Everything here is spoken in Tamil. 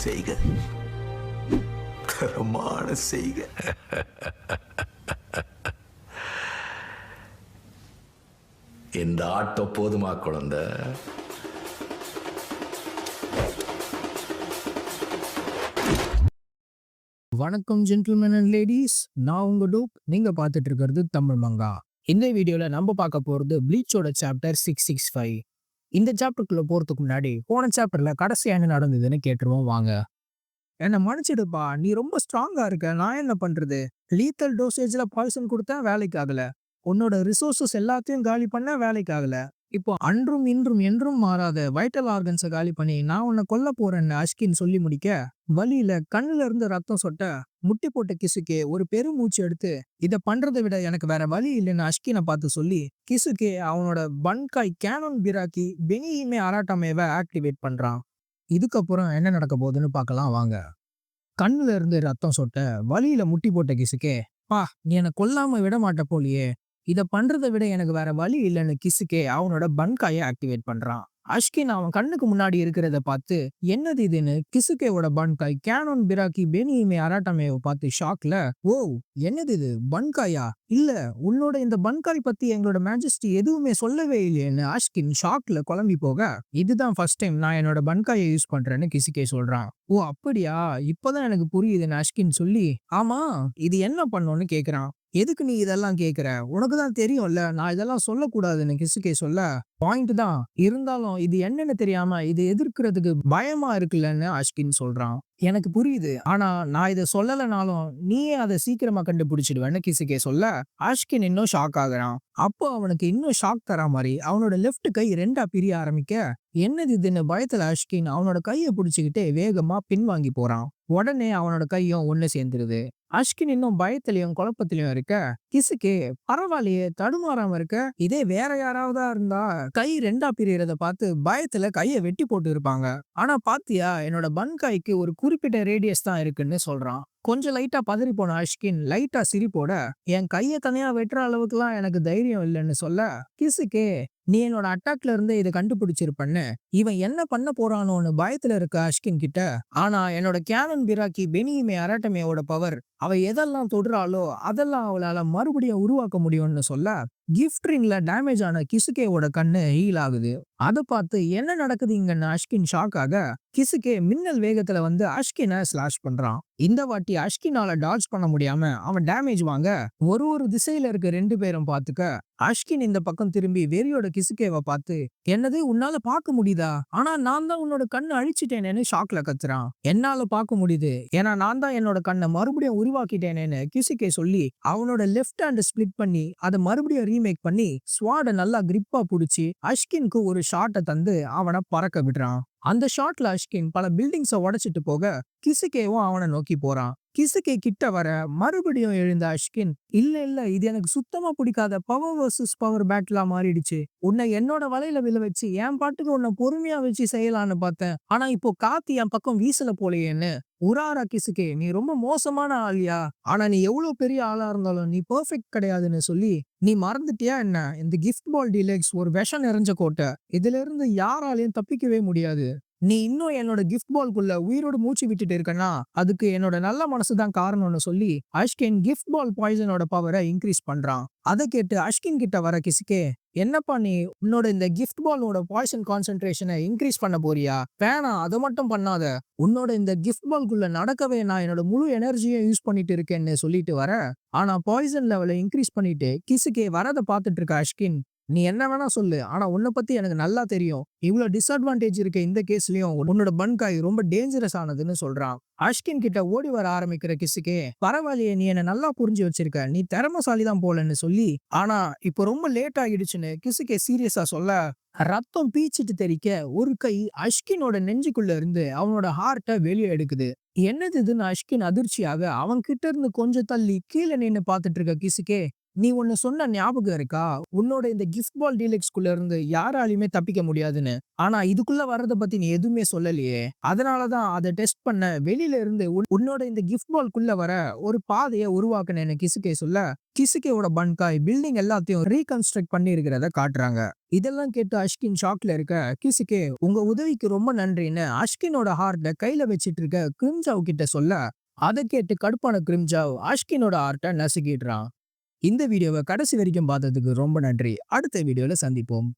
செய்க, தரமான செய்க. இந்த ஆட்டம் போதுமா குழந்தை? வணக்கம் ஜென்டில்மேன் அண்ட் லேடிஸ், நான் உங்க டூப். நீங்க பார்த்துட்டு இருக்கிறது தமிழ் மங்கா. இந்த வீடியோல நம்ம பார்க்க போறது ப்ளீச்சோட சாப்டர் 665. இந்த சாப்டருக்குள்ள போறதுக்கு முன்னாடி போன சாப்டர்ல கடைசியா என்ன நடந்ததுன்னு கேட்டுருவோம் வாங்க. என்ன மன்னிச்சிடுப்பா, நீ ரொம்ப ஸ்ட்ராங்கா இருக்க, நான் என்ன பண்றது? லீத்தல் டோசேஜ்ல பாய்சன் கொடுத்தா வேலைக்கு ஆகல, உன்னோட ரிசோர்சஸ் எல்லாத்தையும் காலி பண்ண வேலைக்கு ஆகல. இப்போ அன்றும் இன்றும் என்றும் மாறாத வைட்டல் ஆர்கன்ஸை காலி பண்ணி நான் உன்னை கொல்ல போறேன்னு அஷ்கின் சொல்லி முடிக்க, வலியில கண்ணுல இருந்து ரத்தம் சொட்ட முட்டி போட்ட கிசுக்கே ஒரு பெருமூச்சு எடுத்து, இதை பண்றதை விட எனக்கு வேற வழி இல்லைன்னு அஷ்கினை பார்த்து சொல்லி, கிசுக்கே அவனோட பன்காய் கேனன் பிராக்கி பெனியுமே அராட்டாமேவை ஆக்டிவேட் பண்றான். இதுக்கப்புறம் என்ன நடக்க போகுதுன்னு பார்க்கலாம் வாங்க. கண்ணுல இருந்து ரத்தம் சொட்ட வலியில முட்டி போட்ட கிசுக்கே, பா நீ என்னை கொல்லாம விட மாட்ட போலியே, இதை பண்றதை விட எனக்கு வேற வழி இல்லைன்னு கிசுக்கே அவனோட பன்காயை ஆக்டிவேட் பண்றான். அஷ்கின் அவன் கண்ணுக்கு முன்னாடி இருக்கிறத பார்த்து என்னது இதுன்னு கிசுகேவோட பன்காய் கேனன் பிராக்கி பெனியுமே அராட்டாமேவை பார்த்து ஷாக்ல, ஓ என்னது இது பன்காயா? இல்ல, உன்னோட இந்த பன்காய் பத்தி எங்களோட மேஜஸ்டி எதுவுமே சொல்லவே இல்லையேன்னு அஷ்கின் ஷாக்ல குழம்பி போக, இதுதான் ஃபர்ஸ்ட் டைம் நான் என்னோட பன்காயை யூஸ் பண்றேன்னு கிசுகே சொல்றான். ஓ அப்படியா, இப்பதான் எனக்கு புரியுதுன்னு அஷ்கின் சொல்லி, ஆமா இது என்ன பண்ணோன்னு கேக்குறான். எதுக்கு நீ இதெல்லாம் கேக்குற, உனக்கு தான் தெரியும்ல நான் இதெல்லாம் சொல்லக்கூடாதுன்னு கிசுகே சொல்ல, பாயிண்ட் தான், இருந்தாலும் இது என்னன்னு தெரியாம இது எதிர்க்கிறதுக்கு பயமா இருக்குல்லன்னு அஷ்கின் சொல்றான். எனக்கு புரியுது, ஆனா நான் இதை சொல்லலைனாலும் நீயே அதை சீக்கிரமா கண்டுபிடிச்சிடுவேன்னு கிசுகே சொல்ல, அஷ்கின் இன்னும் ஷாக் ஆகுறான். அப்போ அவனுக்கு இன்னும் ஷாக் தர மாதிரி அவனோட லெஃப்ட் கை ரெண்டா பிரிய ஆரம்பிக்க, என்னது இதுன்னு பயத்துல அஷ்கின் அவனோட கையை பிடிச்சுக்கிட்டே வேகமா பின்வாங்கி போறான். உடனே அவனோட கையும் ஒண்ணு சேர்ந்துருது. அஷ்கின் இன்னும் பயத்திலையும் குழப்பத்திலையும் இருக்க, கிசுக்கே பரவாயில்லையே தடுமாறாம இருக்க, இதே வேற யாராவதா இருந்தா கை ரெண்டா பிரியறத பார்த்து பயத்துல கையை வெட்டி போட்டு இருப்பாங்க. ஆனா பாத்தியா, என்னோட பன்காய்க்கு ஒரு குறிப்பிட்ட ரேடியஸ் தான் இருக்குன்னு சொல்றான். கொஞ்சம் லைட்டா பதறி போன அஷ்கின் லைட்டா சிரிப்போட, என் கையை தனியா வெட்டுற அளவுக்குலாம் எனக்கு தைரியம் இல்லைன்னு சொல்ல, கிசுக்கே நீ என்னோட அட்டாக்ல இருந்து இதை கண்டுபிடிச்சிருப்பன்னு இவன் என்ன பண்ண போறானோன்னு பயத்துல இருக்க அஷ்கின் கிட்ட, ஆனா என்னோட கேனன் பிராக்கி பெனியுமே அராட்டமேவோட பவர், அவ எதெல்லாம் தொடுறாளோ அதெல்லாம் அவளால மறுபடியும் உருவாக்க முடியும்னு சொல்ல, கிஃப்ட் ரிங்ல டேமேஜ் ஆன கிசுகேவோட கண்ணு ஹீல் ஆகுது. அதை பார்த்து என்ன நடக்குது இங்கன்னு அஷ்கின் ஷாக் ஆக, கிசுகே மின்னல் வேகத்துல வந்து அஷ்கினை ஸ்லாஷ் பண்றான். இந்த வாட்டி அஷ்கினால டாட்ஜ் பண்ண முடியாம அவன் டேமேஜ் வாங்க, ஒரு திசையில இருக்க ரெண்டு பேரும் பார்த்துக்க, அஷ்கின் இந்த பக்கம் திரும்பி வெறியோட கிசுகேவை பார்த்து, என்னது உன்னால பார்க்க முடியுதா, ஆனா நான் தான் உன்னோட கண்ணை அழிச்சிட்டேனேன்னு ஷாக்ல கத்துறான். என்னால பார்க்க முடியுது, ஏன்னா நான் தான் என்னோட கண்ணை மறுபடியும் உருவாக்கிட்டேனேன்னு கிசுகே சொல்லி அவனோட லெஃப்ட் ஹேண்ட் ஸ்பிளிட் பண்ணி அதை மறுபடியும் ரீமேக் பண்ணி ஸ்வாட நல்லா கிரிப்பா புடிச்சு அஷ்கின்க்கு ஒரு ஷாட்டை தந்து அவனை பறக்க விடுறான். அந்த ஷாட்ல அஷ்கின் பல பில்டிங்ஸை உடைச்சிட்டு போக, கிசுகேவும் அவனை நோக்கி போறான். கிசுகே கிட்ட வர மறுபடியும் எழுந்த அஷ்கின், இல்ல இது எனக்கு சுத்தமா பிடிக்காத பவர் வர்சஸ் பவர் பேட்டிலா மாறிடுச்சு, உன்னை என்னோட வலையில விழ வச்சு என் பாட்டுக்கு உன்னை பொறுமையா வச்சு செய்யலான்னு பார்த்தேன், ஆனா இப்போ காத்து என் பக்கம் வீசல போலையேன்னு உராரா. கிசுகே நீ ரொம்ப மோசமான ஆளியா, ஆனா நீ எவ்வளவு பெரிய ஆளா இருந்தாலும் நீ பெர்ஃபெக்ட் கிடையாதுன்னு சொல்லி, நீ மறந்துட்டியா என்ன, இந்த கிஃப்ட் பால் டீலக்ஸ் ஒரு விஷம் நிறைஞ்ச கோட்டை, இதுல இருந்து யாராலையும் தப்பிக்கவே முடியாது, நீ இன்னும் என்னோட கிஃப்ட் பால்குள்ள உயிரோடு மூச்சு விட்டுட்டு இருக்கனா அதுக்கு என்னோட நல்ல மனசுதான் காரணம்னு சொல்லி அஷ்கின் கிஃப்ட் பால் பாய்சனோட பவரை இன்க்ரீஸ் பண்றான். அதை கேட்டு அஷ்கின் கிட்ட வர கிசுகே, என்னப்பா நீ உன்னோட இந்த கிஃப்ட் பாலோட பாய்சன் கான்சென்ட்ரேஷனை இன்க்ரீஸ் பண்ண போறியா? வேணாம், அதை மட்டும் பண்ணாத, உன்னோட இந்த கிஃப்ட் பால்குள்ள நடக்கவே நான் என்னோட முழு எனர்ஜியை யூஸ் பண்ணிட்டு இருக்கேன்னு சொல்லிட்டு வர, ஆனா பாய்சன் லெவலை இன்க்ரீஸ் பண்ணிட்டு கிசுகே வரதை பார்த்துட்டு இருக்க அஷ்கின், நீ என்ன வேணா சொல்லு, ஆனா உன்னை பத்தி எனக்கு நல்லா தெரியும், இவ்வளவு டிஸ்அட்வான்டேஜ் இருக்க இந்த கேஸ்லயும் உன்னோட பன்காய் ரொம்ப டேஞ்சரஸ் ஆனதுன்னு சொல்றான். அஷ்கின் கிட்ட ஓடி வர ஆரம்பிக்கிற கிசுகே, பரவாயில்லையே நீ என்ன நல்லா புரிஞ்சு வச்சிருக்க, நீ திறமசாலிதான் போலன்னு சொல்லி, ஆனா இப்போ ரொம்ப லேட் ஆகிடுச்சுன்னு கிசுகே சீரியஸா சொல்ல, ரத்தம் பீச்சிட்டு தெரிக்க ஒரு கை அஷ்கினோட நெஞ்சுக்குள்ள இருந்து அவனோட ஹார்ட்டை வெளியே எடுக்குது. என்னது இதுன்னு அஷ்கின் அதிர்ச்சியாக அவன் கிட்ட இருந்து கொஞ்சம் தள்ளி கீழே நின்னு பார்த்துட்டு இருக்க கிசுகே, நீ ஒன்னு சொன்ன ஞாபகம் இருக்கா? உன்னோட இந்த கிஃப்ட் பால் டீலக்ஸ்குள்ள இருந்து யாராலையுமே தப்பிக்க முடியாதுன்னு. ஆனா இதுக்குள்ள வர்றத பத்தி நீ எதுவுமே சொல்லலையே. அதனாலதான் அதை டெஸ்ட் பண்ண வெளியில இருந்து உன்னோட இந்த கிஃப்ட் பால்குள்ள வர ஒரு பாதையை உருவாக்குனேன்னு கிசுகே சொல்ல, கிசுகேவோட பன்காய் பில்டிங் எல்லாத்தையும் ரீகன்ஸ்ட்ரக்ட் பண்ணி இருக்கிறத காட்டுறாங்க. இதெல்லாம் கேட்டு அஷ்கின் ஷாக்ல இருக்க, கிசுகே உங்க உதவிக்கு ரொம்ப நன்றின்னு அஷ்கினோட ஹார்ட்ட கையில வச்சிட்டு இருக்க கிரிம்ஜாவ் கிட்ட சொல்ல, அதை கேட்டு கடுப்பான கிரிம்ஜாவ் அஷ்கினோட ஹார்ட்ட நசுக்கிடுறான். இந்த வீடியோவை கடைசி வரைக்கும் பார்த்ததுக்கு ரொம்ப நன்றி. அடுத்த வீடியோல சந்திப்போம்.